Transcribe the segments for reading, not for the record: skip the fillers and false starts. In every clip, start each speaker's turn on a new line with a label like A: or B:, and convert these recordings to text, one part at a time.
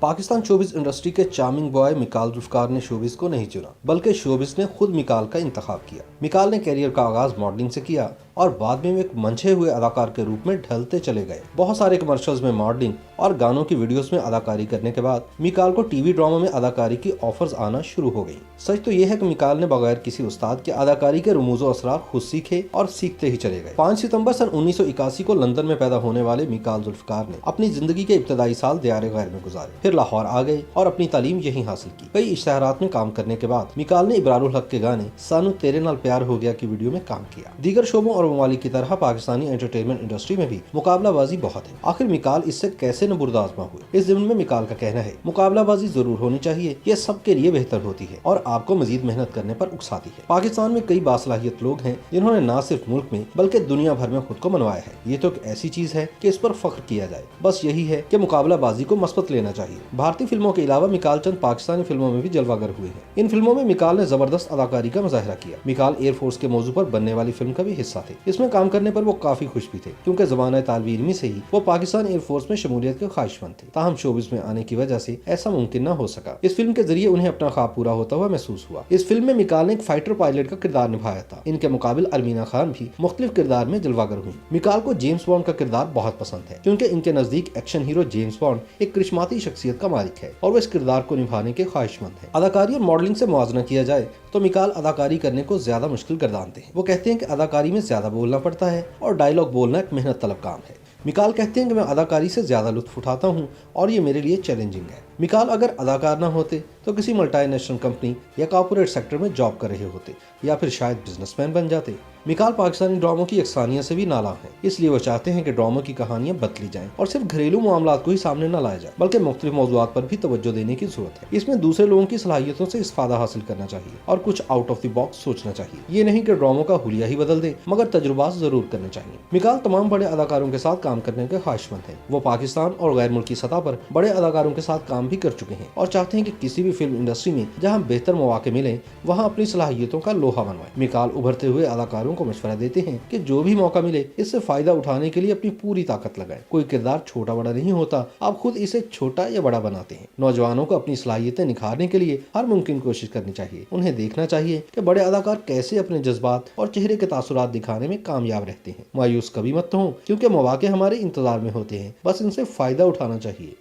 A: Pakistan showbiz industry के charming boy Mikaal Zulfikar ने showbiz को नहीं चुना, बल्कि शोबिस ने खुद मिकाल का इंतखाब किया। मिकाल ने कैरियर का आगाज मॉडलिंग से किया और बाद में एक मंझे हुए अदाकार के रूप में ढलते चले गए। बहुत सारे कमर्शियल्स में मॉडलिंग और गानों की वीडियोस में अदाकारी करने के बाद मिकाल को टीवी ड्रामा में अदाकारी की ऑफर्स आना शुरू हो गई। सच तो यह है कि मिकाल ने बगैर किसी उस्ताद के अदाकारी के रमूज़ो असरार खुद सीखे और सीखते ही चले गए। 5 सितंबर सन 1981 को लंदन में पैदा होने वाले मिकाल जुल्फकार ने अपनी जिंदगी के इब्तदाई साल दियार गैर में गुजारे, फिर लाहौर आ गए और अपनी तालीम यहीं हासिल की। कई इश्तहारात में काम करने के बाद मिकाल ने इब्रारुल हक के गाने सानू तेरे नाल प्यार हो गया की वीडियो में काम किया। दीगर शोबों और ममालिक की तरह पाकिस्तानी एंटरटेनमेंट इंडस्ट्री में भी मुकाबलाबाजी बहुत है। आखिर मिकाल इससे कैसे नबुर्द आज़मा हुए? इस ज़िम्न में मिकाल का कहना है, मुकाबलाबाजी जरूर होनी चाहिए, ये सबके लिए बेहतर होती है और आपको मजीद मेहनत करने पर उकसाती है। पाकिस्तान में कई बासलाहियत लोग हैं जिन्होंने न सिर्फ मुल्क में बल्कि दुनिया भर में खुद को मनवाया है। ये तो एक ऐसी चीज है कि इस पर फख्र किया जाए। बस यही है कि मुकाबलाबाजी को मस्बत लेना चाहिए। भारतीय फिल्मों के अलावा मिकाल चंद पाकिस्तानी फिल्मों में भी जलवागर हुए हैं। इन फिल्मों में मिकाल ने जबरदस्त अदाकारी का मुजाहरा किया। मिकाल एयरफोर्स के मौजू पर बनने वाली फिल्म का भी हिस्सा थे। इसमें काम करने पर वो काफी खुश भी थे, क्योंकि ज़माना तालिब इल्मी से ही वो पाकिस्तान एयरफोर्स में शमूलियत के ख्वाहिशमंद थे। ताहम शोबिस में आने की वजह से ऐसा मुमकिन न हो सका। इस फिल्म के जरिए उन्हें अपना ख्वाब पूरा होता हुआ महसूस हुआ। इस फिल्म में मिकाल ने एक फाइटर पायलट का किरदार निभाया था। इनके मुकाबिल अरमीना खान भी मुख्तलिफ किरदार में जलवागर हुई। मिकाल को जेम्स बॉन्ड का किरदार बहुत पसंद है, क्योंकि इनके नजदीक एक्शन हीरो जेम्स बॉन्ड एक करिश्माती शख्सियत का मालिक है और वो इस किरदार को निभाने के ख्वाहिशमंद है। अदाकारी और मॉडलिंग से मुआवजा किया जाए तो मिकाल अदाकारी करने को ज्यादा मुश्किल गर्दानते हैं। वो कहते हैं कि अदाकारी में ज्यादा बोलना पड़ता है और डायलॉग बोलना एक मेहनत तलब काम है। मिकाल कहते हैं कि मैं अदाकारी से ज्यादा लुत्फ उठाता हूँ और ये मेरे लिए चैलेंजिंग है। मिकाल अगर अदाकार न होते तो किसी मल्टीनेशनल कंपनी या कॉर्पोरेट सेक्टर में जॉब कर रहे होते या फिर शायद बिजनेसमैन बन जाते। मिकाल पाकिस्तानी ड्रामों की यकसानियत से भी नाला है, इसलिए वो चाहते हैं कि ड्रामों की कहानियां बदली जाएं और सिर्फ घरेलू मामलात को ही सामने न लाया जाए, बल्कि मुख्तलिफ मौज़ूआत पर भी तवज्जो देने की जरूरत है। इसमें दूसरे लोगों की सलाहियतों से इस्तेफादा हासिल करना चाहिए और कुछ आउट ऑफ द बॉक्स सोचना चाहिए। ये नहीं कि ड्रामों का हुलिया ही बदल दे, मगर तजुर्बात जरूर करने चाहिए। मिकाल तमाम बड़े अदाकारों के साथ काम करने के ख्वाहिशमंद है। वो पाकिस्तान और गैर मुल्की सतह पर बड़े अदाकारों के साथ काम भी कर चुके हैं और चाहते हैं कि किसी भी फिल्म इंडस्ट्री में जहां बेहतर मौके मिले वहां अपनी सलाहियतों का लोहा मनवाएं। मिकाल उभरते हुए अदाकारों को मशवरा देते हैं कि जो भी मौका मिले इससे फायदा उठाने के लिए अपनी पूरी ताकत लगाएं। कोई किरदार छोटा बड़ा नहीं होता, आप खुद इसे छोटा या बड़ा बनाते हैं। नौजवानों को अपनी सलाहियतें निखारने के लिए हर मुमकिन कोशिश करनी चाहिए। उन्हें देखना चाहिए कि बड़े अदाकार कैसे अपने जज्बात और चेहरे के तासुरात दिखाने में कामयाब रहते हैं। मायूस कभी मत हो, क्योंकि मौके हमारे इंतजार में होते हैं, बस इनसे फायदा उठाना चाहिए।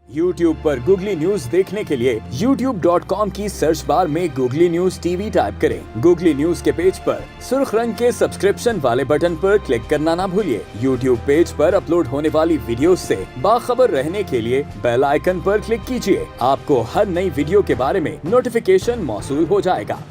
B: YouTube पर गूगली न्यूज देखने के लिए youtube.com की सर्च बार में गूगली न्यूज टीवी टाइप करें। गूगली न्यूज के पेज पर सुर्ख रंग के सब्सक्रिप्शन वाले बटन पर क्लिक करना ना भूलिए। YouTube पेज पर अपलोड होने वाली वीडियोस से बाखबर रहने के लिए बेल आइकन पर क्लिक कीजिए। आपको हर नई वीडियो के बारे में नोटिफिकेशन मौसूल हो जाएगा।